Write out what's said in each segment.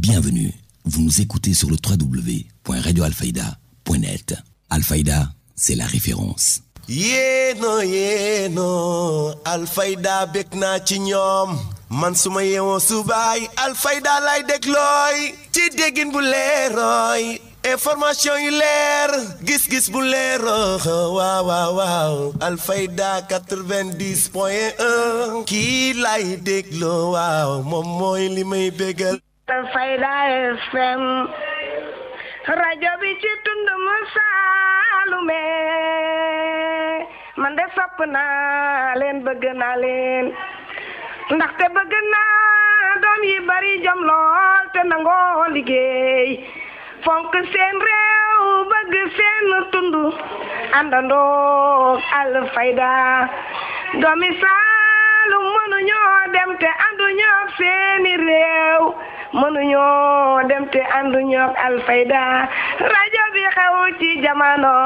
Bienvenue, vous nous écoutez sur le www.radioalfayda.net. Alfayda, c'est la référence. Yéeno Alfayda bég naa ci ñoom man suma yeewoo subaay Alfayda lay déglooy ci déggin bu leerooy information yu leer gis-gis bu leer waaw Alfayda 90.1 kii lay dégloo waaw moom mooy li may bégal. Alfayda FM rajo bi ci tund mu Saalume man de sopp naa leen bëgg naa leen ndaxte bëgg naa doom yi bari jom lool te nangoo liggéey fonk seen réew bëgg seen tund àndandoo Alfayda doomi Saalum mënuñoo dem te ànduñoo seeni réew mënuñoo dem te ànduñoo Alfayda rajo bi xew ci jamono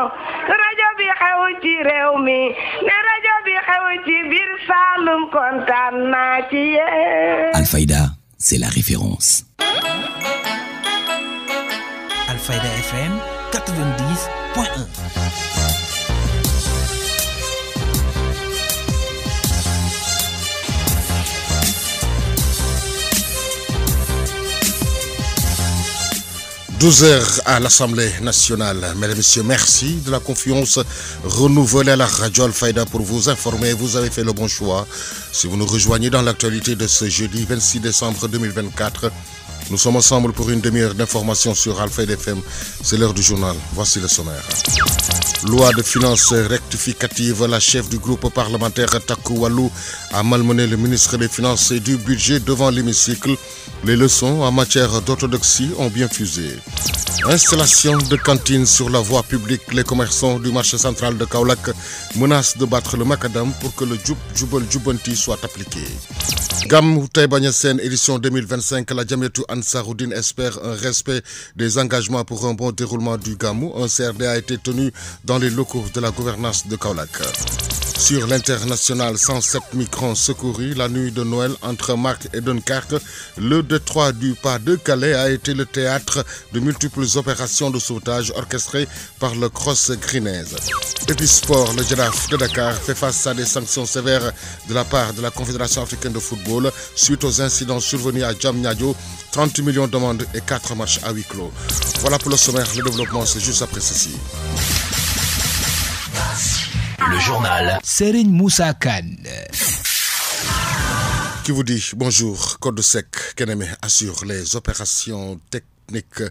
rajo bi xew ci réew mi ne rajo bi xew ci biir Saalum kontaan naa ci yéen. Alfayda, c'est la référence. Alfayda FM 90.1. Heures à l'Assemblée nationale. Mesdames et messieurs, merci de la confiance renouvelée à la radio Alfayda pour vous informer. Vous avez fait le bon choix. Si vous nous rejoignez dans l'actualité de ce jeudi 26 décembre 2024, nous sommes ensemble pour une demi-heure d'information sur Alfayda FM. C'est l'heure du journal. Voici le sommaire. Loi de finances rectificative. La chef du groupe parlementaire Taku Wallu a malmené le ministre des Finances et du Budget devant l'hémicycle. Les leçons en matière d'orthodoxie ont bien fusé. Installation de cantines sur la voie publique. Les commerçants du marché central de Kaolack menacent de battre le macadam pour que le Jubal Jubanti soit appliqué. Gamou Taïba Niassène, édition 2025. La Jamiatou Ansaroudine espère un respect des engagements pour un bon déroulement du Gamou. Un CRD a été tenu dans les locaux de la gouvernance de Kaolack. Sur l'international, 107 migrants secourus la nuit de Noël entre Marc et Dunkerque. Le détroit du Pas-de-Calais a été le théâtre de multiples opérations de sauvetage orchestrées par le Cross Grenese. Et puis sport, le Giraffe de Dakar fait face à des sanctions sévères de la part de la Confédération africaine de football suite aux incidents survenus à Diamniadio. 30 millions d'amendes et 4 matchs à huis clos. Voilà pour le sommaire, le développement c'est juste après ceci. Le journal Serigne Moussa Kane. Qui vous dit bonjour. Code sec Keneme assure les opérations techniques.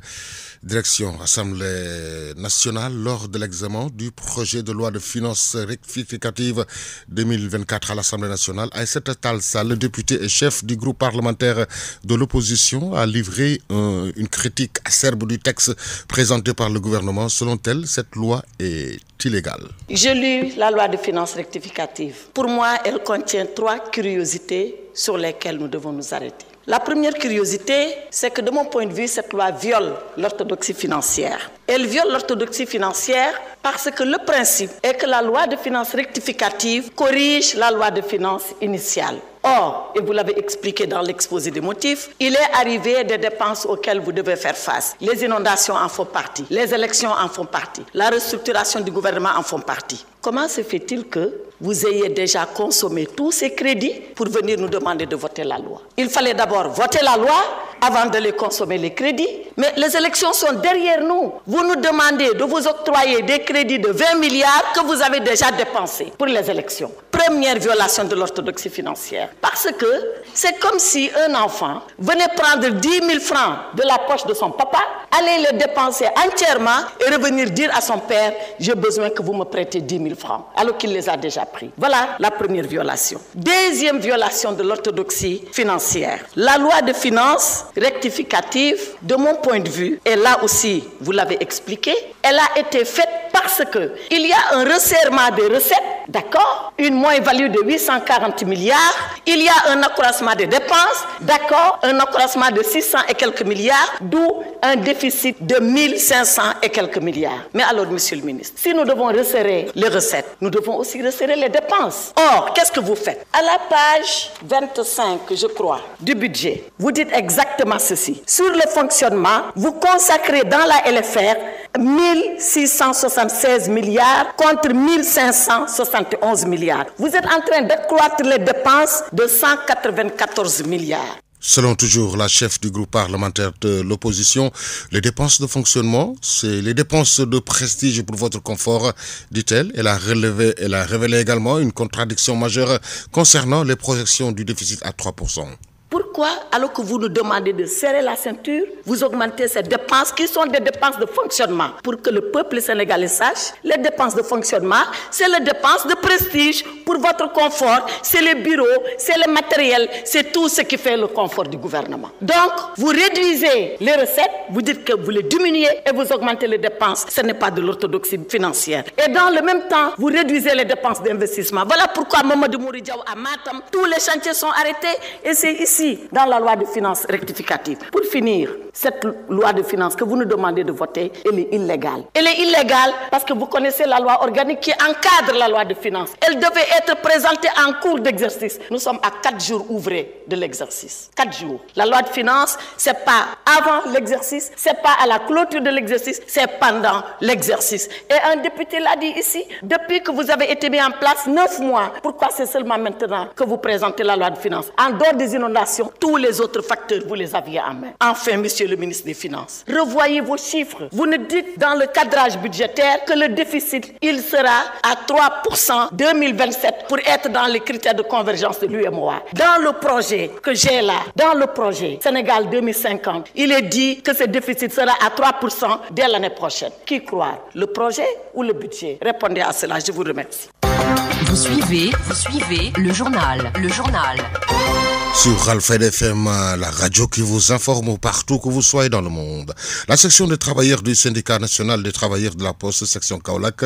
Direction Assemblée nationale lors de l'examen du projet de loi de finances rectificative 2024 à l'Assemblée nationale. Aïssata Tall Sall, le député et chef du groupe parlementaire de l'opposition, a livré une critique acerbe du texte présenté par le gouvernement. Selon elle, cette loi est illégale. Je lis la loi de finances rectificative. Pour moi, elle contient 3 curiosités sur lesquelles nous devons nous arrêter. La première curiosité, c'est que de mon point de vue, cette loi viole l'orthodoxie financière. Elle viole l'orthodoxie financière parce que le principe est que la loi de finances rectificative corrige la loi de finances initiale. Or, et vous l'avez expliqué dans l'exposé des motifs, il est arrivé des dépenses auxquelles vous devez faire face. Les inondations en font partie, les élections en font partie, la restructuration du gouvernement en font partie. Comment se fait-il que vous ayez déjà consommé tous ces crédits pour venir nous demander de voter la loi? Il fallait d'abord voter la loi avant de les consommer les crédits. Mais les élections sont derrière nous. Vous nous demandez de vous octroyer des crédits de 20 milliards que vous avez déjà dépensés pour les élections. Première violation de l'orthodoxie financière. Parce que c'est comme si un enfant venait prendre 10 000 francs de la poche de son papa, aller le dépenser entièrement et revenir dire à son père « j'ai besoin que vous me prêtez 10 000 francs » alors qu'il les a déjà pris. Voilà la première violation. Deuxième violation de l'orthodoxie financière. La loi de finances rectificative, de mon point de vue, et là aussi, vous l'avez expliqué, elle a été faite parce qu'il y a un resserrement des recettes d'accord, une moins-value de 840 milliards, il y a un accroissement des dépenses, d'accord, un accroissement de 600 et quelques milliards, d'où un déficit de 1500 et quelques milliards. Mais alors, monsieur le ministre, si nous devons resserrer les recettes, nous devons aussi resserrer les dépenses. Or, qu'est-ce que vous faites? À la page 25, je crois, du budget, vous dites exactement ceci. Sur le fonctionnement, vous consacrez dans la LFR 1676 milliards contre 1571 milliards. Vous êtes en train d'accroître les dépenses de 194 milliards. Selon toujours la chef du groupe parlementaire de l'opposition, les dépenses de fonctionnement, c'est les dépenses de prestige pour votre confort, dit-elle. Elle a révélé également une contradiction majeure concernant les projections du déficit à 3%. Pourquoi, alors que vous nous demandez de serrer la ceinture, vous augmentez ces dépenses qui sont des dépenses de fonctionnement? Pour que le peuple sénégalais sache, les dépenses de fonctionnement, c'est les dépenses de prestige pour votre confort, c'est les bureaux, c'est le matériel, c'est tout ce qui fait le confort du gouvernement. Donc, vous réduisez les recettes, vous dites que vous les diminuez et vous augmentez les dépenses. Ce n'est pas de l'orthodoxie financière. Et dans le même temps, vous réduisez les dépenses d'investissement. Voilà pourquoi Mamadou Mouri Diaw à Matam, tous les chantiers sont arrêtés et c'est ici dans la loi de finances rectificative. Pour finir, cette loi de finances que vous nous demandez de voter, elle est illégale. Elle est illégale parce que vous connaissez la loi organique qui encadre la loi de finances. Elle devait être présentée en cours d'exercice. Nous sommes à 4 jours ouvrés de l'exercice. 4 jours. La loi de finances, c'est pas avant l'exercice, c'est pas à la clôture de l'exercice, c'est pendant l'exercice. Et un député l'a dit ici, depuis que vous avez été mis en place 9 mois, pourquoi c'est seulement maintenant que vous présentez la loi de finances? En dehors des inondations, tous les autres facteurs, vous les aviez en main. Enfin, monsieur le ministre des Finances, revoyez vos chiffres. Vous nous dites dans le cadrage budgétaire que le déficit, il sera à 3% 2027 pour être dans les critères de convergence de l'UEMOA. Dans le projet que j'ai là, dans le projet Sénégal 2050, il est dit que ce déficit sera à 3% dès l'année prochaine. Qui croire? Le projet ou le budget? Répondez à cela, je vous remercie. Vous suivez le journal. Sur Alfayda FM, la radio qui vous informe partout que vous soyez dans le monde. La section des travailleurs du syndicat national des travailleurs de la Poste, section Kaolack,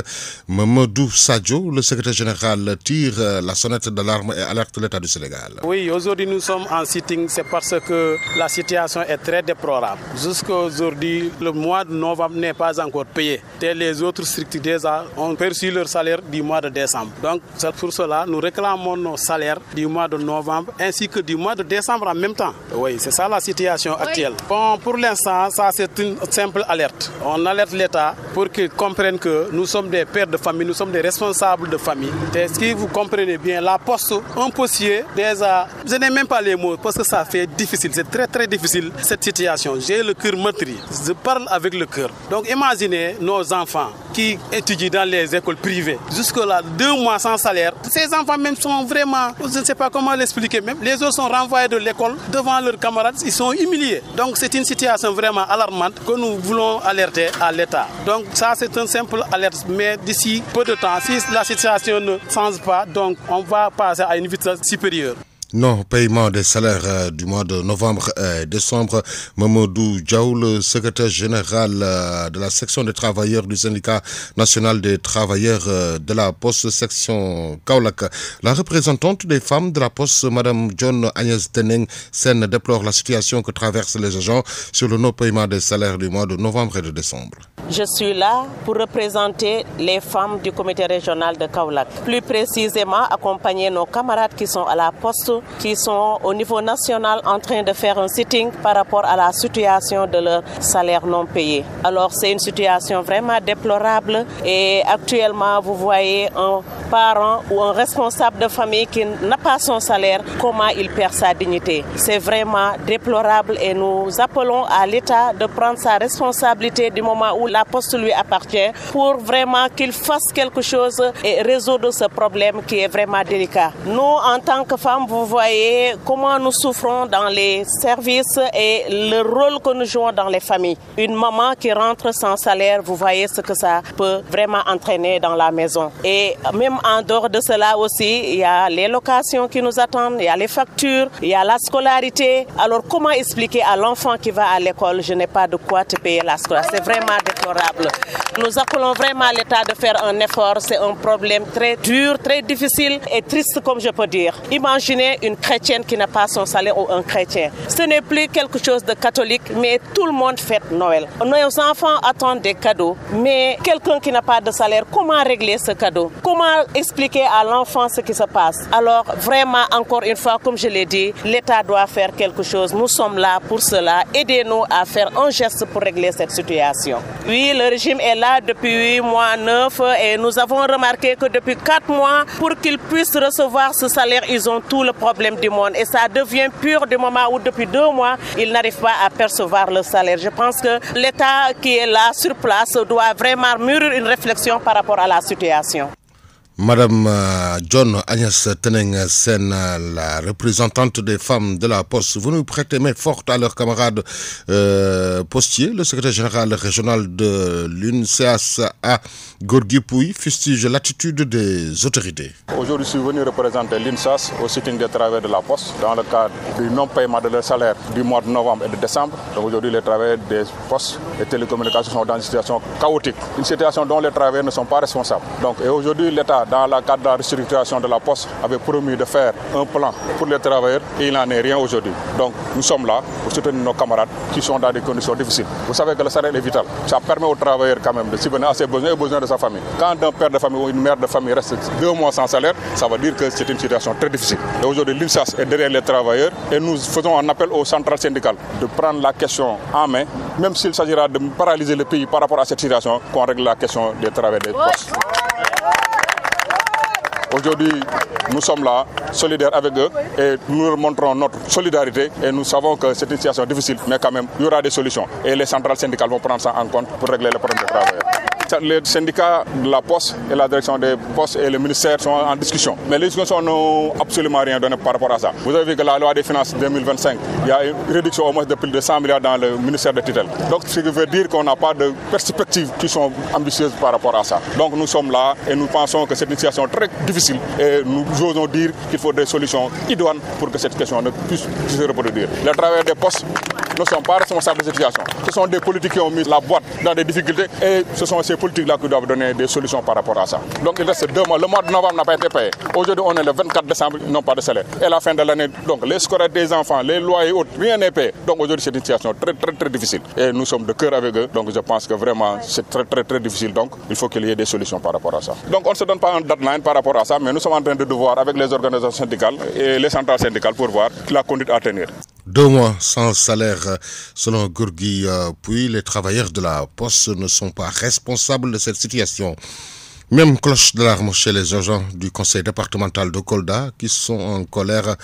Mamadou Sadio, le secrétaire général, tire la sonnette d'alarme et alerte l'État du Sénégal. Oui, aujourd'hui nous sommes en sitting, c'est parce que la situation est très déplorable. Jusqu'à aujourd'hui, le mois de novembre n'est pas encore payé. Et les autres structures déjà ont perçu leur salaire du mois de décembre. Donc c'est pour cela nous réclamons nos salaires du mois de novembre ainsi que du mois de décembre en même temps. Oui, c'est ça la situation actuelle. Bon, pour l'instant, ça c'est une simple alerte. On alerte l'État pour qu'il comprenne que nous sommes des pères de famille, nous sommes des responsables de famille. Et si vous comprenez bien, la Poste, un postier, déjà, je n'ai même pas les mots parce que ça fait difficile, c'est très très difficile cette situation. J'ai le cœur meurtri, je parle avec le cœur. Donc imaginez nos enfants qui étudient dans les écoles privées. Jusque-là, 2 mois sans salaire. Ces enfants même sont vraiment, je ne sais pas comment l'expliquer même, les autres sont renvoyés de l'école devant leurs camarades, ils sont humiliés. Donc c'est une situation vraiment alarmante que nous voulons alerter à l'État. Donc ça c'est un simple alerte, mais d'ici peu de temps, si la situation ne change pas, donc on va passer à une vitesse supérieure. Non, paiement des salaires du mois de novembre et décembre. Mamadou Diaw, le secrétaire général de la section des travailleurs du syndicat national des travailleurs de la Poste, section Kaolack. La représentante des femmes de la Poste, Madame John Agnès Teneng Sen, déplore la situation que traversent les agents sur le non-paiement des salaires du mois de novembre et de décembre. Je suis là pour représenter les femmes du comité régional de Kaolack. Plus précisément, accompagner nos camarades qui sont à la Poste, qui sont au niveau national en train de faire un sitting par rapport à la situation de leur salaire non payé. Alors c'est une situation vraiment déplorable et actuellement vous voyez un parent ou un responsable de famille qui n'a pas son salaire, comment il perd sa dignité. C'est vraiment déplorable et nous appelons à l'État de prendre sa responsabilité du moment où la Poste lui appartient pour vraiment qu'il fasse quelque chose et résoudre ce problème qui est vraiment délicat. Nous en tant que femmes, vous voyez comment nous souffrons dans les services et le rôle que nous jouons dans les familles. Une maman qui rentre sans salaire, vous voyez ce que ça peut vraiment entraîner dans la maison. Et même même en dehors de cela aussi, il y a les locations qui nous attendent, il y a les factures, il y a la scolarité. Alors comment expliquer à l'enfant qui va à l'école, je n'ai pas de quoi te payer la scolarité? C'est vraiment déplorable. Nous appelons vraiment l'État de faire un effort. C'est un problème très dur, très difficile et triste comme je peux dire. Imaginez une chrétienne qui n'a pas son salaire ou un chrétien. Ce n'est plus quelque chose de catholique, mais tout le monde fête Noël. Nos enfants attendent des cadeaux, mais quelqu'un qui n'a pas de salaire, comment régler ce cadeau? Comment expliquer à l'enfant ce qui se passe? Alors vraiment, encore une fois, comme je l'ai dit, l'État doit faire quelque chose. Nous sommes là pour cela. Aidez-nous à faire un geste pour régler cette situation. Oui, le régime est là depuis 8 mois, 9, et nous avons remarqué que depuis 4 mois, pour qu'ils puissent recevoir ce salaire, ils ont tout le problème du monde. Et ça devient pur du moment où depuis 2 mois, ils n'arrivent pas à percevoir le salaire. Je pense que l'État qui est là sur place doit vraiment mûrir une réflexion par rapport à la situation. Madame John Agnès Teneng Sen, la représentante des femmes de la Poste, vous nous prêtez main forte à leur camarade postier, le secrétaire général régional de l'UNCAS à Gorgui Pouy, fustige l'attitude des autorités. Aujourd'hui, je suis venu représenter l'UNCAS au sitting des travailleurs de la Poste dans le cadre du non-paiement de leur salaire du mois de novembre et de décembre. Donc aujourd'hui, les travailleurs des postes et télécommunications sont dans une situation chaotique, une situation dont les travailleurs ne sont pas responsables. Donc, et aujourd'hui, l'État, dans le cadre de la restructuration de la Poste, avait promis de faire un plan pour les travailleurs et il n'en est rien aujourd'hui. Donc nous sommes là pour soutenir nos camarades qui sont dans des conditions difficiles. Vous savez que le salaire est vital. Ça permet aux travailleurs quand même de subvenir à ses besoins et aux besoins de sa famille. Quand un père de famille ou une mère de famille reste 2 mois sans salaire, ça veut dire que c'est une situation très difficile. Et aujourd'hui, l'UNSAS est derrière les travailleurs et nous faisons un appel aux centrales syndicales de prendre la question en main, même s'il s'agira de paralyser le pays par rapport à cette situation, qu'on règle la question des travailleurs des postes. Aujourd'hui, nous sommes là, solidaires avec eux, et nous leur montrons notre solidarité. Et nous savons que c'est une situation difficile, mais quand même, il y aura des solutions. Et les centrales syndicales vont prendre ça en compte pour régler les problèmes des travailleurs. Les syndicats de la Poste et la direction des Postes et le ministère sont en discussion. Mais les discussions n'ont absolument rien donné par rapport à ça. Vous avez vu que la loi des finances 2025, il y a une réduction au moins de plus de 100 milliards dans le ministère des tutelles. Donc, ce qui veut dire qu'on n'a pas de perspectives qui sont ambitieuses par rapport à ça. Donc, nous sommes là et nous pensons que c'est une situation très difficile. Et nous osons dire qu'il faut des solutions idoines pour que cette question ne puisse se reproduire. Les travailleurs des postes ne sont pas responsables de cette situation. Ce sont des politiques qui ont mis la boîte dans des difficultés et ce sont ces politiques-là qui doivent donner des solutions par rapport à ça. Donc il reste 2 mois. Le mois de novembre n'a pas été payé. Aujourd'hui, on est le 24 décembre, ils n'ont pas de salaire. Et à la fin de l'année, donc les scolaires des enfants, les lois et autres, rien n'est payé. Donc aujourd'hui, c'est une situation très difficile. Et nous sommes de cœur avec eux. Donc je pense que vraiment, c'est très difficile. Donc il faut qu'il y ait des solutions par rapport à ça. Donc on ne se donne pas un deadline par rapport à ça, mais nous sommes en train de devoir avec les organisations syndicales et les centrales syndicales pour voir la conduite à tenir. 2 mois sans salaire. Selon Gorgui Pouy, les travailleurs de la Poste ne sont pas responsables de cette situation. Même cloche d'alarme chez les agents du conseil départemental de Kolda qui sont en colère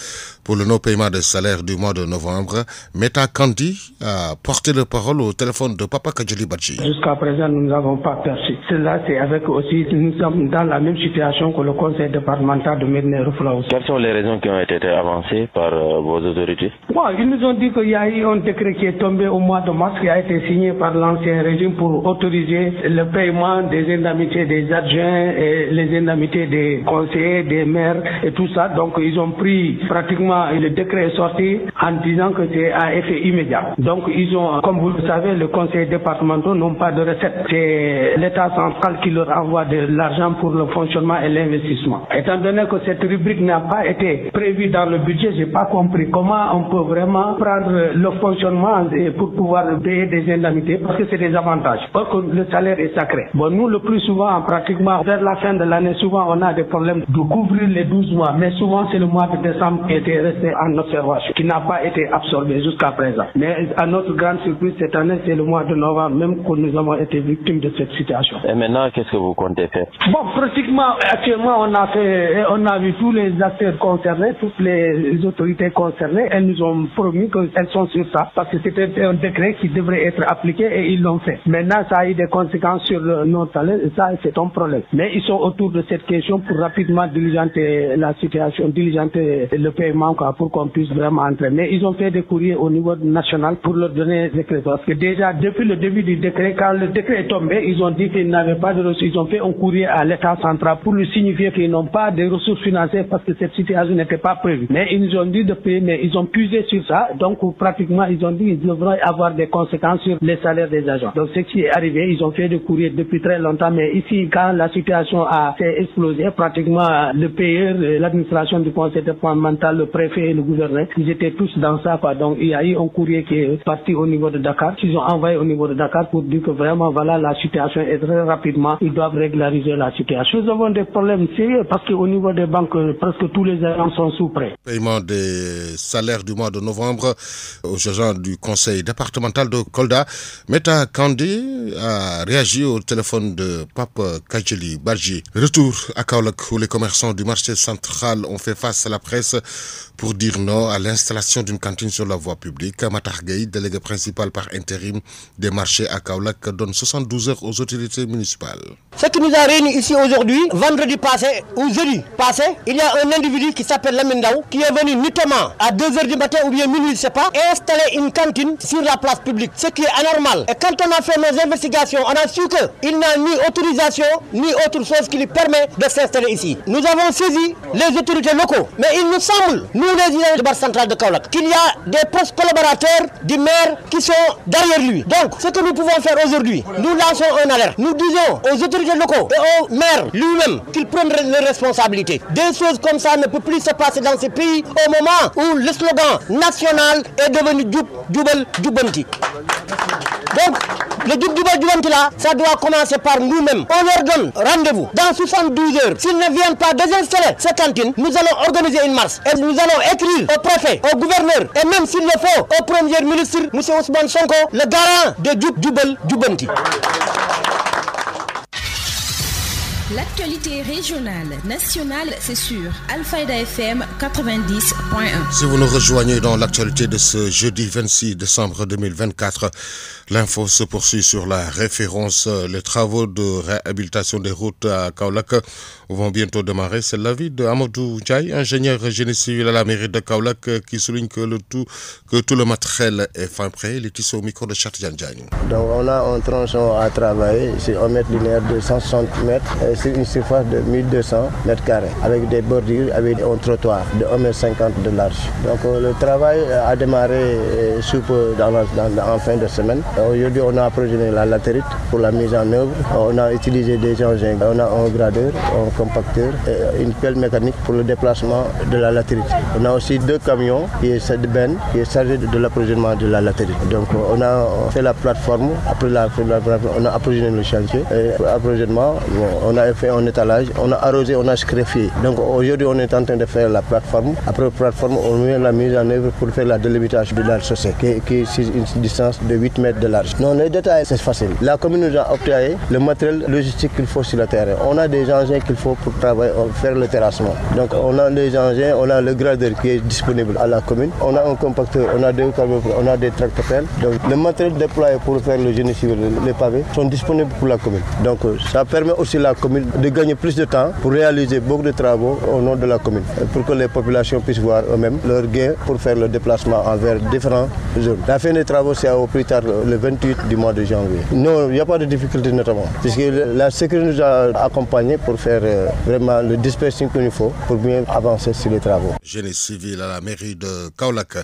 pour le non-paiement des salaires du mois de novembre. Meta Kandi a porté la parole au téléphone de Papa Kadjali Badji. Jusqu'à présent, nous n'avons pas perçu. Cela, c'est avec aussi, nous sommes dans la même situation que le conseil départemental de Médina-Yoro-Foulah. Quelles sont les raisons qui ont été avancées par vos autorités? Bon, ils nous ont dit qu'il y a eu un décret qui est tombé au mois de mars qui a été signé par l'ancien régime pour autoriser le paiement des indemnités des adjoints et les indemnités des conseillers, des maires et tout ça. Donc ils ont pris pratiquement, le décret est sorti en disant que c'est à effet immédiat. Donc ils ont, comme vous le savez, les conseillers départementaux n'ont pas de recettes. C'est l'État central qui leur envoie de l'argent pour le fonctionnement et l'investissement. Étant donné que cette rubrique n'a pas été prévue dans le budget, j'ai pas compris comment on peut vraiment prendre le fonctionnement pour pouvoir payer des indemnités parce que c'est des avantages. Parce que le salaire est sacré. Bon, nous le plus souvent, pratiquement vers la fin de l'année, souvent on a des problèmes de couvrir les 12 mois, mais souvent c'est le mois de décembre qui était resté en observation, qui n'a pas été absorbé jusqu'à présent. Mais à notre grande surprise, cette année, c'est le mois de novembre, même que nous avons été victimes de cette situation. Et maintenant, qu'est-ce que vous comptez faire? Bon, pratiquement, actuellement, on a vu tous les acteurs concernés, toutes les autorités concernées, elles nous ont promis qu'elles sont sur ça, parce que c'était un décret qui devrait être appliqué et ils l'ont fait. Maintenant, ça a eu des conséquences sur nos salaires, et ça, c'est un problème. collègues. Mais ils sont autour de cette question pour rapidement diligenter la situation, diligenter le paiement pour qu'on puisse vraiment entrer. Mais ils ont fait des courriers au niveau national pour leur donner des décrets. Parce que déjà, depuis le début du décret, quand le décret est tombé, ils ont dit qu'ils n'avaient pas de ressources. Ils ont fait un courrier à l'État central pour lui signifier qu'ils n'ont pas de ressources financières parce que cette situation n'était pas prévue. Mais ils nous ont dit de payer, mais ils ont puisé sur ça. Donc, pratiquement, ils ont dit qu'ils devraient avoir des conséquences sur les salaires des agents. Donc, ce qui est arrivé, ils ont fait des courriers depuis très longtemps. Mais ici, quand la situation s'est explosée, pratiquement, le payeur, l'administration du conseil départemental, le préfet et le gouverneur, ils étaient tous dans ça, quoi. Donc, il y a eu un courrier qui est parti au niveau de Dakar, qu'ils ont envoyé au niveau de Dakar pour dire que vraiment, voilà, la situation est très rapidement, ils doivent régulariser la situation. Nous avons des problèmes sérieux parce qu'au niveau des banques, presque tous les agents sont sous prêt. Paiement des salaires du mois de novembre aux agents du conseil départemental de Kolda. Meta Kandi a réagi au téléphone de Pape Kajeli Barji. Retour à Kaolack où les commerçants du marché central ont fait face à la presse pour dire non à l'installation d'une cantine sur la voie publique. Matar Gueye, délégué principal par intérim des marchés à Kaolack, donne 72 heures aux autorités municipales. Ce qui nous a réunis ici aujourd'hui, vendredi passé ou jeudi passé, il y a un individu qui s'appelle Lamine Daou qui est venu nuitamment à 2h du matin ou bien minuit, je ne sais pas, et installer une cantine sur la place publique, ce qui est anormal. Et quand on a fait nos investigations, on a su qu'il n'a ni autorisation ni autre chose qui lui permet de s'installer ici. Nous avons saisi les autorités locaux, mais il nous semble, nous les dirigeants du bar central de Kaolack, qu'il y a des postes collaborateurs du maire qui sont derrière lui. Donc, ce que nous pouvons faire aujourd'hui, nous lançons un alerte. Nous disons aux autorités locaux et au maire lui-même qu'ils prennent les responsabilités. Des choses comme ça ne peuvent plus se passer dans ce pays au moment où le slogan national est devenu Djoubel Djoubanti. Donc, le Djoubel Djoubanti là, ça doit commencer par nous-mêmes. On leur donne rendez-vous dans 72 heures. S'ils ne viennent pas désinstaller cette cantine, nous allons organiser une marche. Et nous allons écrire au préfet, au gouverneur et même s'il le faut, au premier ministre, M. Ousmane Sonko, le garant de Djoubel Djoubanti. L'actualité régionale, nationale, c'est sur Alfayda FM 90.1. Si vous nous rejoignez dans l'actualité de ce jeudi 26 décembre 2024, l'info se poursuit sur la référence. Les travaux de réhabilitation des routes à Kaolack vont bientôt démarrer. C'est l'avis de Amadou Ndiaye, ingénieur génie civil à la mairie de Kaolack, qui souligne que tout le matériel est fin prêt. Il est ici au micro de Chatian Diagne. Donc on a un tronçon à travailler, c'est 1 mètre linéaire de 160 mètres. C'est une surface de 1200 mètres carrés avec des bordures, avec un trottoir de 1,50 m de large. Donc le travail a démarré sous peu en fin de semaine. Aujourd'hui, on a approvisionné la latérite pour la mise en œuvre. On a utilisé des engins. On a un gradeur, un compacteur et une pelle mécanique pour le déplacement de la latérite. On a aussi 2 camions qui est chargé de l'approvisionnement de la latérite. Donc on a fait la plateforme. Après on a approvisionné le chantier. Et l'approvisionnement, on a fait un étalage, on a arrosé, on a scréfié. Donc aujourd'hui, on est en train de faire la plateforme. Après la plateforme, on met la mise en œuvre pour faire la délimitation de la chaussée, qui est sur une distance de 8 mètres de large. Non, les détails, c'est facile. La commune nous a obtenu le matériel logistique qu'il faut sur le terrain. On a des engins qu'il faut pour travailler, faire le terrassement. Donc on a des engins, on a le gradeur qui est disponible à la commune. On a un compacteur, on a 2 camions, on a des tractopelles. Donc le matériel déployé pour faire le génie civil, les pavés, sont disponibles pour la commune. Donc ça permet aussi à la commune de gagner plus de temps pour réaliser beaucoup de travaux au nom de la commune, pour que les populations puissent voir eux-mêmes leur gain pour faire le déplacement envers différentes zones. La fin des travaux, c'est au plus tard le 28 du mois de janvier. Non, il n'y a pas de difficulté notamment, puisque la sécurité nous a accompagnés pour faire vraiment le dispersion qu'il nous faut pour bien avancer sur les travaux. Génie civil à la mairie de Kaolack.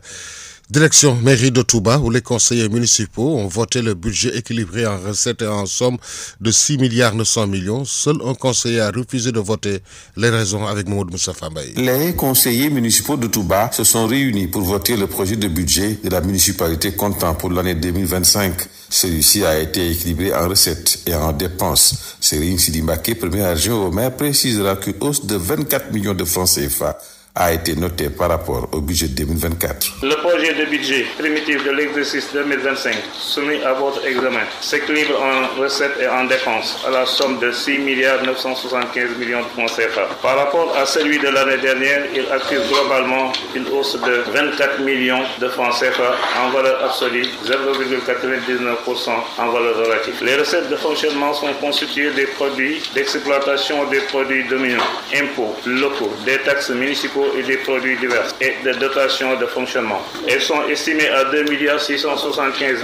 Direction mairie de Touba où les conseillers municipaux ont voté le budget équilibré en recettes et en somme de 6 milliards 900 millions. Seul un conseiller a refusé de voter. Les raisons avec Maud Moussa Fambaye. Les conseillers municipaux de Touba se sont réunis pour voter le projet de budget de la municipalité comptant pour l'année 2025. Celui-ci a été équilibré en recettes et en dépenses. Serigne Sidi Mbacké, premier adjoint au maire, précisera qu'une hausse de 24 millions de francs CFA a été noté par rapport au budget 2024. Le projet de budget primitif de l'exercice 2025 soumis à votre examen s'équilibre en recettes et en dépenses à la somme de 6 975 millions de francs CFA. Par rapport à celui de l'année dernière, il accuse globalement une hausse de 24 millions de francs CFA en valeur absolue, 0,99% en valeur relative. Les recettes de fonctionnement sont constituées des produits d'exploitation des produits dominants, impôts locaux, des taxes municipaux et des produits divers et des dotations de fonctionnement. Elles sont estimées à 2 675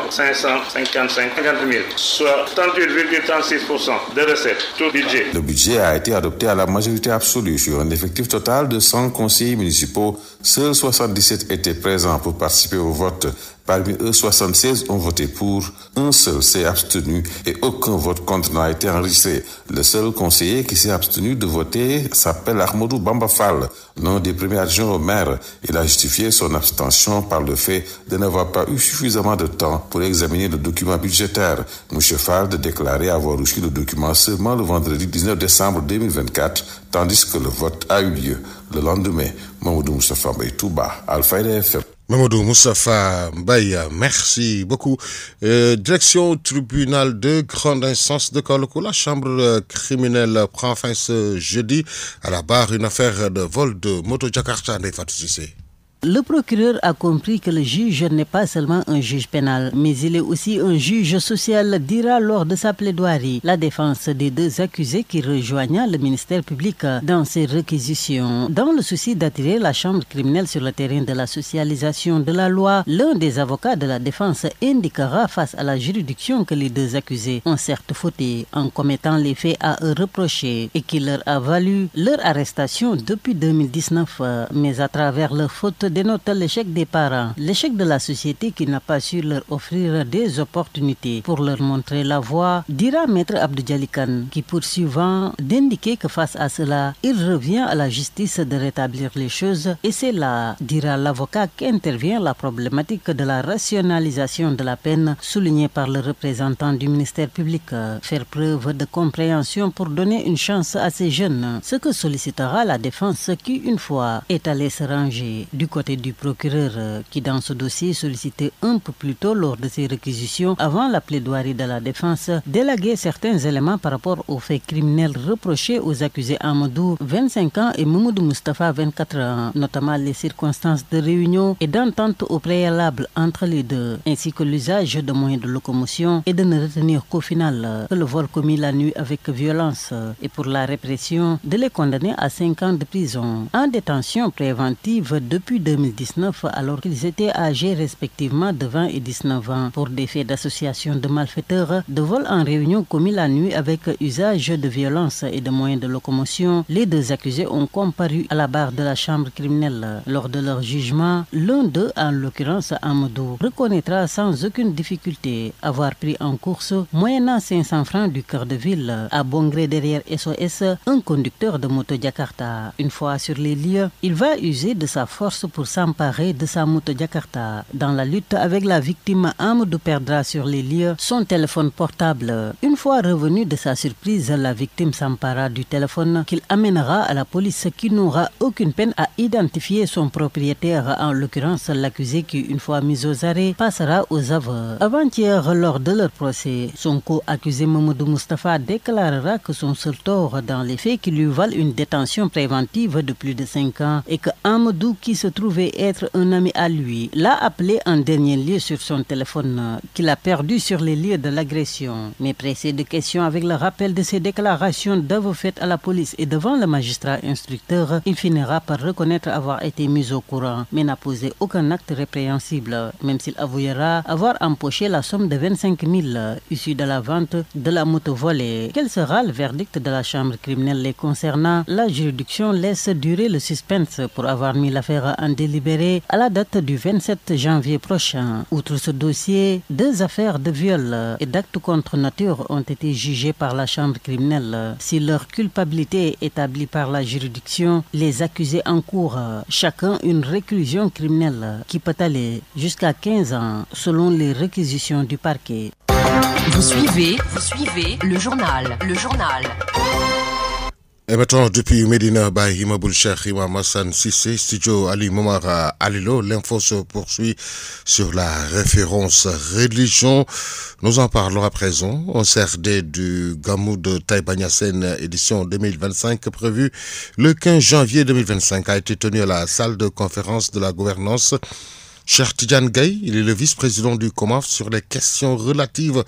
555 000, soit 38,36% de recettes, tout budget. Le budget a été adopté à la majorité absolue sur un effectif total de 100 conseillers municipaux. Seuls 77 étaient présents pour participer au vote. Parmi eux, 76 ont voté pour, un seul s'est abstenu et aucun vote contre n'a été enregistré. Le seul conseiller qui s'est abstenu de voter s'appelle Ahmadou Bamba Fall, l'un des premiers adjoints au maire. Il a justifié son abstention par le fait de n'avoir pas eu suffisamment de temps pour examiner le document budgétaire. M. Fall de déclarer avoir reçu le document seulement le vendredi 19 décembre 2024, tandis que le vote a eu lieu le lendemain. Mamadou Moustapha Mbaye Touba, Alfayda FM. Mamadou Moustapha Mbaye, merci beaucoup. Direction tribunal de grande instance de Kaolack, la chambre criminelle prend fin ce jeudi à la barre une affaire de vol de moto Jakarta Ndeye Fatou Cissé. Le procureur a compris que le juge n'est pas seulement un juge pénal, mais il est aussi un juge social, dira lors de sa plaidoirie la défense des deux accusés qui rejoignent le ministère public dans ses réquisitions. Dans le souci d'attirer la chambre criminelle sur le terrain de la socialisation de la loi, l'un des avocats de la défense indiquera face à la juridiction que les deux accusés ont certes fauté en commettant les faits à eux reprochés et qui leur a valu leur arrestation depuis 2019, mais à travers leur faute dénote l'échec des parents, l'échec de la société qui n'a pas su leur offrir des opportunités pour leur montrer la voie, dira Maître Abdou Dialy Kane, qui poursuivant d'indiquer que face à cela, il revient à la justice de rétablir les choses et c'est là, dira l'avocat, qu'intervient la problématique de la rationalisation de la peine soulignée par le représentant du ministère public. Faire preuve de compréhension pour donner une chance à ces jeunes, ce que sollicitera la défense qui, une fois est allée se ranger du côté du procureur qui dans ce dossier sollicitait un peu plus tôt lors de ses réquisitions avant la plaidoirie de la défense d'élaguer certains éléments par rapport aux faits criminels reprochés aux accusés Amadou 25 ans et Mamadou Moustapha 24 ans, notamment les circonstances de réunion et d'entente au préalable entre les deux, ainsi que l'usage de moyens de locomotion et de ne retenir qu'au final que le vol commis la nuit avec violence et pour la répression de les condamner à 5 ans de prison en détention préventive depuis 2019 alors qu'ils étaient âgés respectivement de 20 et 19 ans pour des faits d'association de malfaiteurs, de vol en réunion commis la nuit avec usage de violence et de moyens de locomotion. Les deux accusés ont comparu à la barre de la chambre criminelle. Lors de leur jugement, l'un d'eux, en l'occurrence Amadou, reconnaîtra sans aucune difficulté avoir pris en course, moyennant 500 francs du cœur de ville, à bon gré derrière SOS, un conducteur de moto Jakarta. Une fois sur les lieux, il va user de sa force pour s'emparer de sa moto Jakarta. Dans la lutte avec la victime, Amadou perdra sur les lieux son téléphone portable. Une fois revenu de sa surprise, la victime s'empara du téléphone qu'il amènera à la police qui n'aura aucune peine à identifier son propriétaire, en l'occurrence l'accusé qui, une fois mis aux arrêts, passera aux aveux. Avant-hier, lors de leur procès, son co-accusé Mamadou Moustapha déclarera que son seul tort dans les faits qui lui valent une détention préventive de plus de 5 ans et que Amadou, qui se trouvait être un ami à lui, l'a appelé en dernier lieu sur son téléphone qu'il a perdu sur les lieux de l'agression. Mais pressé de questions avec le rappel de ses déclarations d'aveu faites à la police et devant le magistrat instructeur, il finira par reconnaître avoir été mis au courant, mais n'a posé aucun acte répréhensible, même s'il avouera avoir empoché la somme de 25 000 issue de la vente de la moto volée. Quel sera le verdict de la chambre criminelle les concernant? La juridiction laisse durer le suspense pour avoir mis l'affaire en délibéré à la date du 27 janvier prochain. Outre ce dossier, 2 affaires de viol et d'actes contre nature ont été jugées par la chambre criminelle. Si leur culpabilité est établie par la juridiction, les accusés encourent chacun une réclusion criminelle qui peut aller jusqu'à 15 ans selon les réquisitions du parquet. Vous suivez le journal. Et maintenant, depuis Medina by Imaboul Cheikh Imam Hassan Sissé, studio Ali Momara Alilo, l'info se poursuit sur la référence religion. Nous en parlons à présent. En CRD du Gamou de Taïba Niassène, édition 2025, prévu le 15 janvier 2025, a été tenu à la salle de conférence de la gouvernance. Cheikh Tidiane Gaye, il est le vice-président du COMAF sur les questions relatives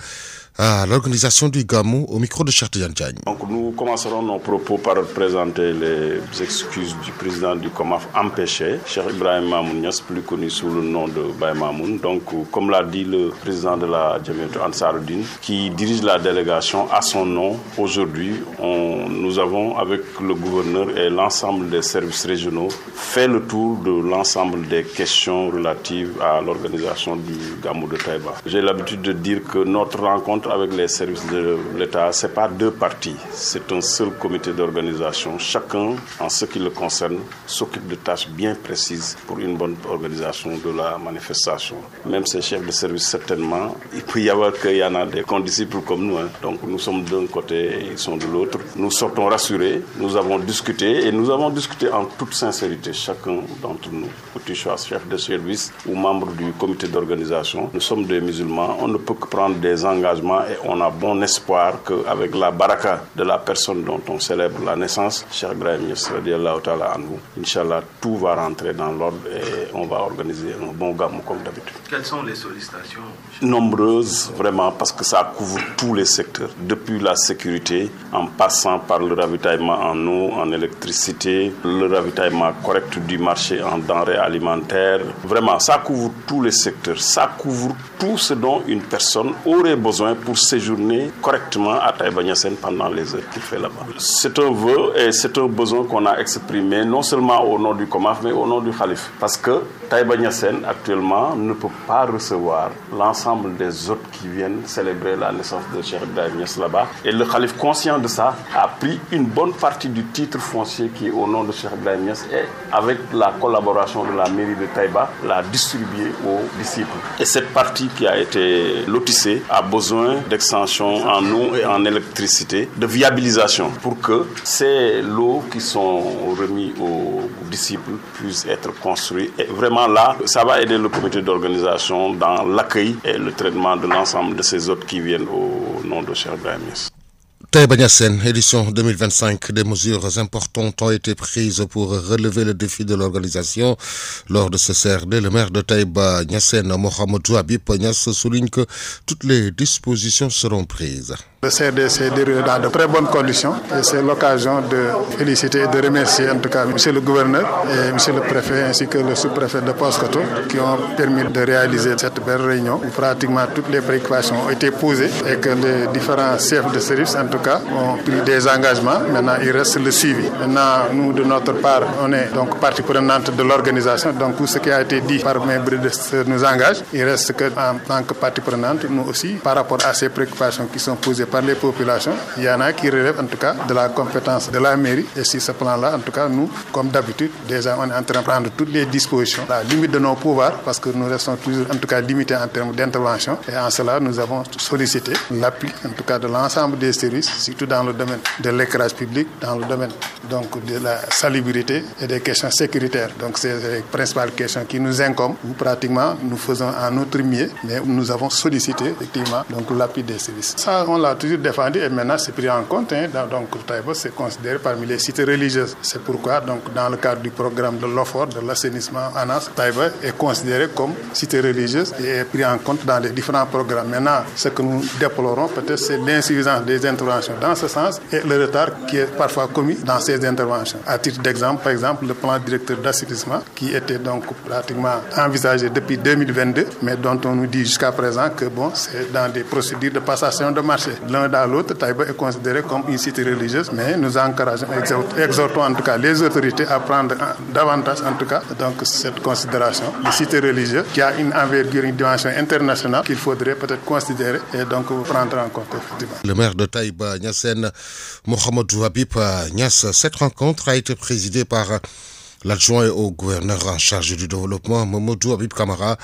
à l'organisation du Gamou, au micro de Cheikh Tidiane Gaye. Donc nous commencerons nos propos par présenter les excuses du président du COMAF empêché, Cheikh Ibrahim Mamoun Niass, plus connu sous le nom de Baye Mamoun. Donc comme l'a dit le président de la Jamiatou Ansaroudine, qui dirige la délégation à son nom, aujourd'hui nous avons avec le gouverneur et l'ensemble des services régionaux fait le tour de l'ensemble des questions relatives à l'organisation du Gamou de Taïba. J'ai l'habitude de dire que notre rencontre avec les services de l'État, ce n'est pas deux parties, c'est un seul comité d'organisation. Chacun, en ce qui le concerne, s'occupe de tâches bien précises pour une bonne organisation de la manifestation. Même ces chefs de service, certainement, il peut y avoir qu'il y en a des condisciples comme nous. Donc nous sommes d'un côté et ils sont de l'autre. Nous sortons rassurés, nous avons discuté et nous avons discuté en toute sincérité, chacun d'entre nous, que tu sois chef de service ou membre du comité d'organisation. Nous sommes des musulmans, on ne peut que prendre des engagements et on a bon espoir qu'avec la baraka de la personne dont on célèbre la naissance, Cheikh Ibrahim Niass radiallahu ta'ala anhu, Inch'Allah, tout va rentrer dans l'ordre et on va organiser un bon Gamou comme d'habitude. Quelles sont les sollicitations? Nombreuses, vraiment, parce que ça couvre tous les secteurs, depuis la sécurité, en passant par le ravitaillement en eau, en électricité, le ravitaillement correct du marché en denrées alimentaires. Vraiment, ça couvre tous les secteurs, ça couvre tout ce dont une personne aurait besoin pour séjourner correctement à Taïba Niassène pendant les heures qu'il fait là-bas. C'est un vœu et c'est un besoin qu'on a exprimé non seulement au nom du COMAF mais au nom du Khalif. Parce que Taïba Niassène actuellement ne peut pas recevoir l'ensemble des hôtes qui viennent célébrer la naissance de Cheikh Ibrahim Niass là-bas. Et le Khalif, conscient de ça, a pris une bonne partie du titre foncier qui est au nom de Cheikh Ibrahim Niass et avec la collaboration de la mairie de Taïba, l'a distribué aux disciples. Et cette partie qui a été lotissée a besoin d'extension en eau et en électricité, de viabilisation pour que ces lots qui sont remis aux disciples puissent être construits. Et vraiment là, ça va aider le comité d'organisation dans l'accueil et le traitement de l'ensemble de ces hôtes qui viennent au nom de Cheikh Ibrahim Niass. Taïba Niassène, édition 2025, des mesures importantes ont été prises pour relever le défi de l'organisation. Lors de ce CRD, le maire de Taïba Niassène, Mohamedou Habib Niass, souligne que toutes les dispositions seront prises. Le CRD s'est déroulé dans de très bonnes conditions et c'est l'occasion de féliciter et de remercier en tout cas M. le gouverneur et M. le préfet ainsi que le sous-préfet de Paoskoto qui ont permis de réaliser cette belle réunion où pratiquement toutes les préoccupations ont été posées et que les différents chefs de service en tout cas ont pris des engagements. Maintenant il reste le suivi. Maintenant nous de notre part on est donc partie prenante de l'organisation, donc tout ce qui a été dit par mes prédécesseurs nous engage. Il reste que en tant que partie prenante nous aussi par rapport à ces préoccupations qui sont posées par les populations, il y en a qui relèvent en tout cas de la compétence de la mairie et sur ce plan-là, en tout cas nous, comme d'habitude, déjà on est en train de prendre toutes les dispositions, la limite de nos pouvoirs parce que nous restons toujours en tout cas limités en termes d'intervention et en cela nous avons sollicité l'appui en tout cas de l'ensemble des services, surtout dans le domaine de l'éclairage public, dans le domaine donc de la salubrité et des questions sécuritaires. Donc c'est les principales questions qui nous incombent où pratiquement nous faisons en notre mieux, mais nous avons sollicité effectivement donc l'appui des services. Ça on l'a toujours défendu et maintenant c'est pris en compte. Donc Taïba c'est considéré parmi les cités religieuses. C'est pourquoi donc dans le cadre du programme de l'OFOR, de l'assainissement ANAS, Taïba est considéré comme cité religieuse et est pris en compte dans les différents programmes. Maintenant, ce que nous déplorons peut-être c'est l'insuffisance des interventions dans ce sens et le retard qui est parfois commis dans ces interventions. À titre d'exemple, par exemple, le plan directeur d'assainissement qui était donc pratiquement envisagé depuis 2022, mais dont on nous dit jusqu'à présent que bon, c'est dans des procédures de passation de marché. L'un dans l'autre, Taïba est considéré comme une cité religieuse, mais nous encourageons, exhortons en tout cas les autorités à prendre davantage en tout cas donc cette considération de cité religieuse qui a une envergure, une dimension internationale qu'il faudrait peut-être considérer et donc prendre en compte effectivement. Le maire de Taïba Niassène, Mohamedou Habib Niass, cette rencontre a été présidée par l'adjoint au gouverneur en charge du développement, Mamadou Habib Kamara,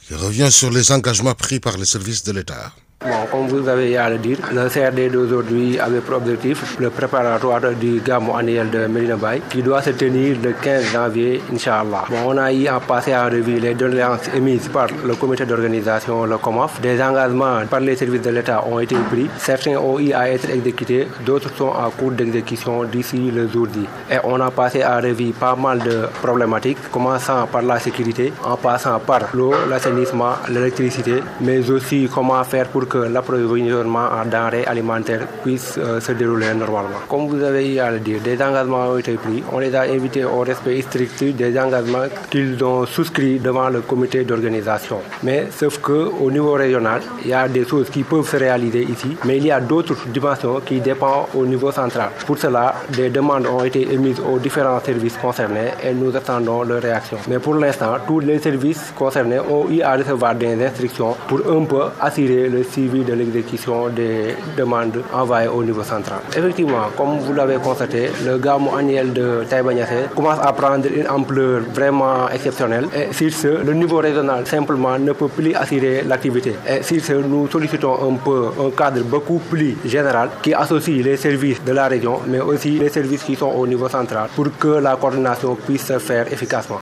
qui revient sur les engagements pris par les services de l'État. Bon, comme vous avez à le dire, le CRD d'aujourd'hui avait pour objectif le préparatoire du Gamou annuel de Medina Baye qui doit se tenir le 15 janvier, Inch'Allah. Bon, on a eu à passer en revue les doléances émises par le comité d'organisation, le COMAF. Des engagements par les services de l'État ont été pris. Certains ont eu à être exécutés, d'autres sont en cours d'exécution d'ici le jour dit. Et on a passé en revue pas mal de problématiques, commençant par la sécurité, en passant par l'eau, l'assainissement, l'électricité, mais aussi comment faire pour que l'approvisionnement en denrées alimentaires puisse se dérouler normalement. Comme vous avez eu à le dire, des engagements ont été pris. On les a invités au respect strict des engagements qu'ils ont souscrits devant le comité d'organisation. Mais sauf qu'au niveau régional, il y a des choses qui peuvent se réaliser ici, mais il y a d'autres dimensions qui dépendent au niveau central. Pour cela, des demandes ont été émises aux différents services concernés et nous attendons leur réaction. Mais pour l'instant, tous les services concernés ont eu à recevoir des instructions pour un peu assurer le suivi de l'exécution des demandes envoyées au niveau central. Effectivement, comme vous l'avez constaté, le Gamou annuel de Taïba Niassé commence à prendre une ampleur vraiment exceptionnelle. Et sur ce, le niveau régional simplement ne peut plus assurer l'activité. Et sur ce, nous sollicitons un peu un cadre beaucoup plus général qui associe les services de la région, mais aussi les services qui sont au niveau central pour que la coordination puisse se faire efficacement.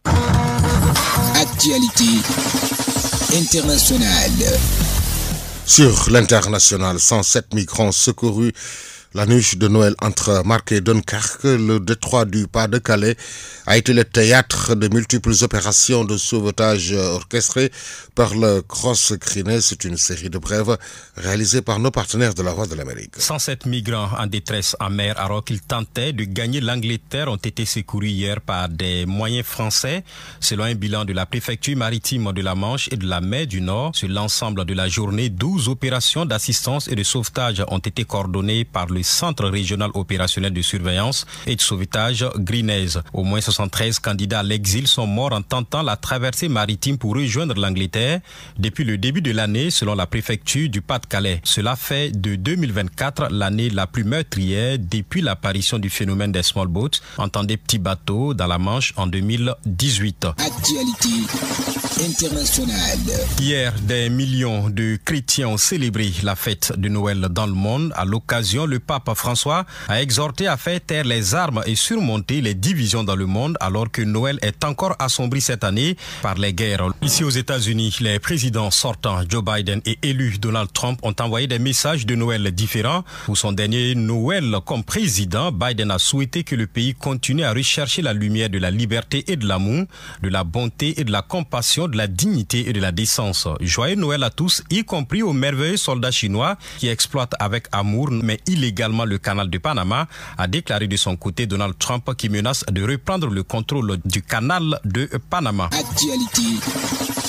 Actualité internationale. Sur l'international, 107 migrants secourus la nuit de Noël entre Marc et Dunkerque. Le détroit du Pas-de-Calais a été le théâtre de multiples opérations de sauvetage orchestrées par le Cross Crines. C'est une série de brèves réalisées par nos partenaires de la Voix de l'Amérique. 107 migrants en détresse en mer alors qu'ils tentaient de gagner l'Angleterre ont été secourus hier par des moyens français. Selon un bilan de la préfecture maritime de la Manche et de la mer du Nord, sur l'ensemble de la journée, 12 opérations d'assistance et de sauvetage ont été coordonnées par le Centre régional opérationnel de surveillance et de sauvetage Greenaise. Au moins 73 candidats à l'exil sont morts en tentant la traversée maritime pour rejoindre l'Angleterre depuis le début de l'année, selon la préfecture du Pas-de-Calais. Cela fait de 2024 l'année la plus meurtrière depuis l'apparition du phénomène des small boats, entendez petits bateaux, dans la Manche en 2018. Actualité internationale. Hier, des millions de chrétiens ont célébré la fête de Noël dans le monde. À l'occasion, le pape François a exhorté à faire taire les armes et surmonter les divisions dans le monde alors que Noël est encore assombri cette année par les guerres. Ici aux États-Unis, les présidents sortants Joe Biden et élu Donald Trump ont envoyé des messages de Noël différents. Pour son dernier Noël comme président, Biden a souhaité que le pays continue à rechercher la lumière de la liberté et de l'amour, de la bonté et de la compassion, de la dignité et de la décence. Joyeux Noël à tous, y compris aux merveilleux soldats chinois qui exploitent avec amour mais illégalement le canal de Panama, a déclaré de son côté Donald Trump qui menace de reprendre le contrôle du canal de Panama. Actualité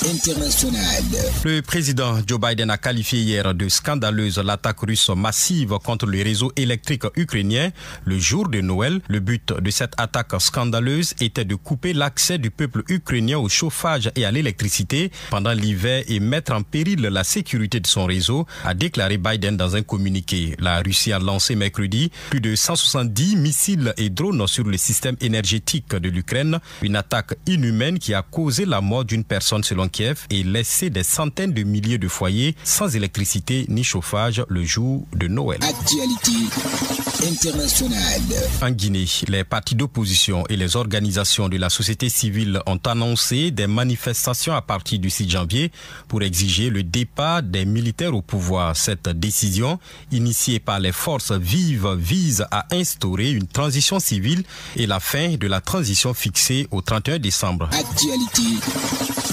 internationale. Le président Joe Biden a qualifié hier de scandaleuse l'attaque russe massive contre le réseau électrique ukrainien le jour de Noël. Le but de cette attaque scandaleuse était de couper l'accès du peuple ukrainien au chauffage et à l'électricité pendant l'hiver et mettre en péril la sécurité de son réseau, a déclaré Biden dans un communiqué. La Russie a lancé mercredi plus de 170 missiles et drones sur le système énergétique de l'Ukraine, une attaque inhumaine qui a causé la mort d'une personne selon Kiev et laissé des centaines de milliers de foyers sans électricité ni chauffage le jour de Noël. Actualité internationale. En Guinée, les partis d'opposition et les organisations de la société civile ont annoncé des manifestations à partir du 6 janvier pour exiger le départ des militaires au pouvoir. Cette décision, initiée par les forces vives, vise à instaurer une transition civile et la fin de la transition fixée au 31 décembre. Actualité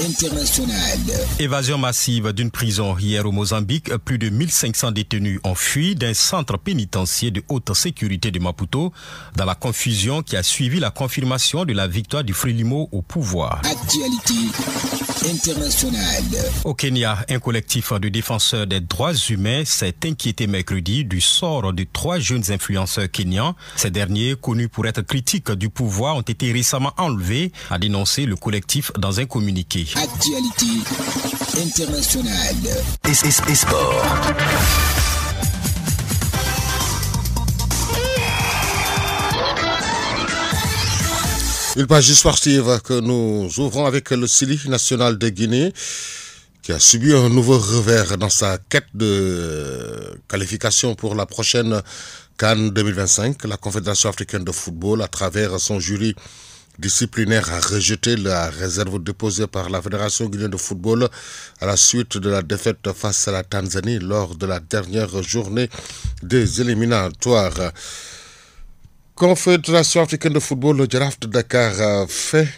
internationale. Évasion massive d'une prison hier au Mozambique. Plus de 1500 détenus ont fui d'un centre pénitentiaire de haute sécurité de Maputo dans la confusion qui a suivi la confirmation de la victoire du Frélimo au pouvoir. Actualité internationale. Au Kenya, un collectif de défenseurs des droits humains s'est inquiété mercredi du sort de 3 jeunes influenceurs kenyans. Ces derniers, connus pour être critiques du pouvoir, ont été récemment enlevés, a dénoncé le collectif dans un communiqué. Actualité internationale. Et sport. Une page sportive que nous ouvrons avec le Sili national de Guinée qui a subi un nouveau revers dans sa quête de qualification pour la prochaine CAN 2025. La Confédération africaine de football, à travers son jury disciplinaire, a rejeté la réserve déposée par la Fédération guinéenne de football à la suite de la défaite face à la Tanzanie lors de la dernière journée des éliminatoires. Confédération africaine de football, le Jaraaf de Dakar fait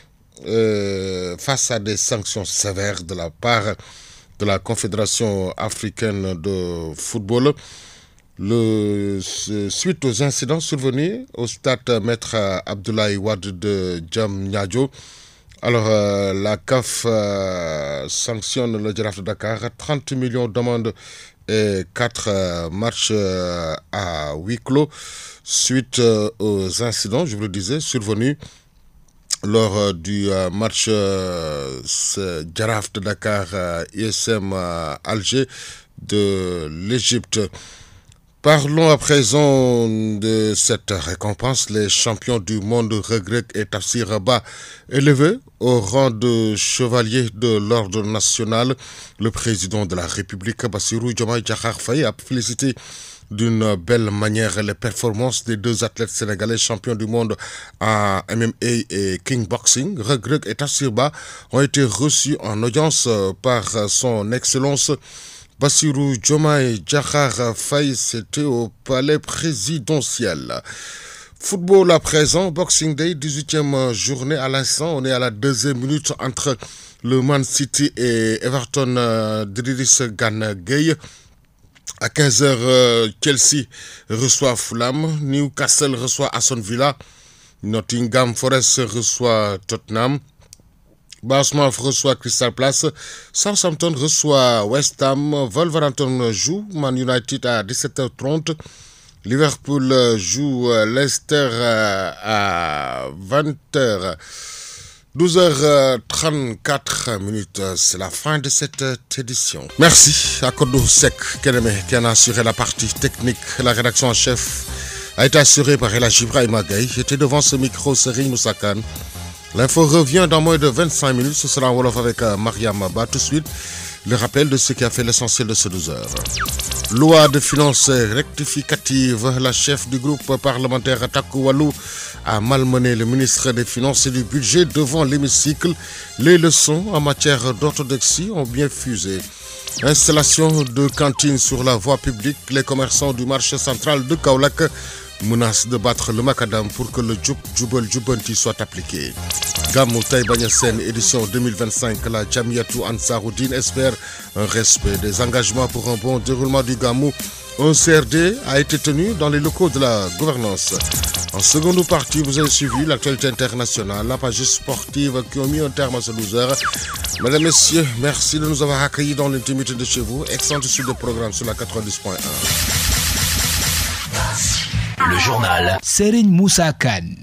face à des sanctions sévères de la part de la Confédération africaine de football. Suite aux incidents survenus au stade Maître Abdoulaye Wade de Diamniadio, alors la CAF sanctionne le Jaraaf de Dakar, 30 millions d'amendes et 4 matchs à huis clos suite aux incidents, je vous le disais, survenus lors du match Jaraaf de Dakar ISM Alger de l'Égypte. Parlons à présent de cette récompense. Les champions du monde Reug et Tafsir Rabah élevés au rang de chevalier de l'ordre national. Le président de la République, Bassirou Diomaye Diakhar Faye, a félicité d'une belle manière les performances des deux athlètes sénégalais champions du monde en MMA et kickboxing. Reug et Tafsir Rabah ont été reçus en audience par son Excellence Bassirou Diomaye Diakhar Faye, c'était au palais présidentiel. Football à présent, Boxing Day, 18e journée à l'instant. On est à la 2e minute entre le Man City et Everton d'Idriss Gana Gueye. À 15h, Chelsea reçoit Fulham, Newcastle reçoit Aston Villa, Nottingham Forest reçoit Tottenham, Bournemouth reçoit Crystal Palace, Southampton reçoit West Ham, Wolverhampton joue Man United à 17h30, Liverpool joue Leicester à 20h. 12h34 minutes, c'est la fin de cette édition. Merci à Kodou Sek Keneme qui en a assuré la partie technique. La rédaction en chef a été assurée par Ella Ibrahima Gaye. J'étais devant ce micro, Serigne Moussa Kane. L'info revient dans moins de 25 minutes. Ce sera en Wolof avec Mariam Abba. Tout de suite, le rappel de ce qui a fait l'essentiel de ce 12 heures. Loi de finances rectificative. La chef du groupe parlementaire Takou Walou a malmené le ministre des Finances et du Budget devant l'hémicycle. Les leçons en matière d'orthodoxie ont bien fusé. Installation de cantines sur la voie publique. Les commerçants du marché central de Kaolack menacent de battre le macadam pour que le Jubal Jubanti soit appliqué. Gamou Taïba Niassène, édition 2025, la Jamiatou Ansaroudine espère un respect des engagements pour un bon déroulement du Gamou. Un CRD a été tenu dans les locaux de la gouvernance. En seconde partie, vous avez suivi l'actualité internationale, la page sportive qui ont mis un terme à ce 12 heures. Mesdames, Messieurs, merci de nous avoir accueillis dans l'intimité de chez vous. Excellente suite de programme sur la 90.1. Le journal Serigne Moussa Kane.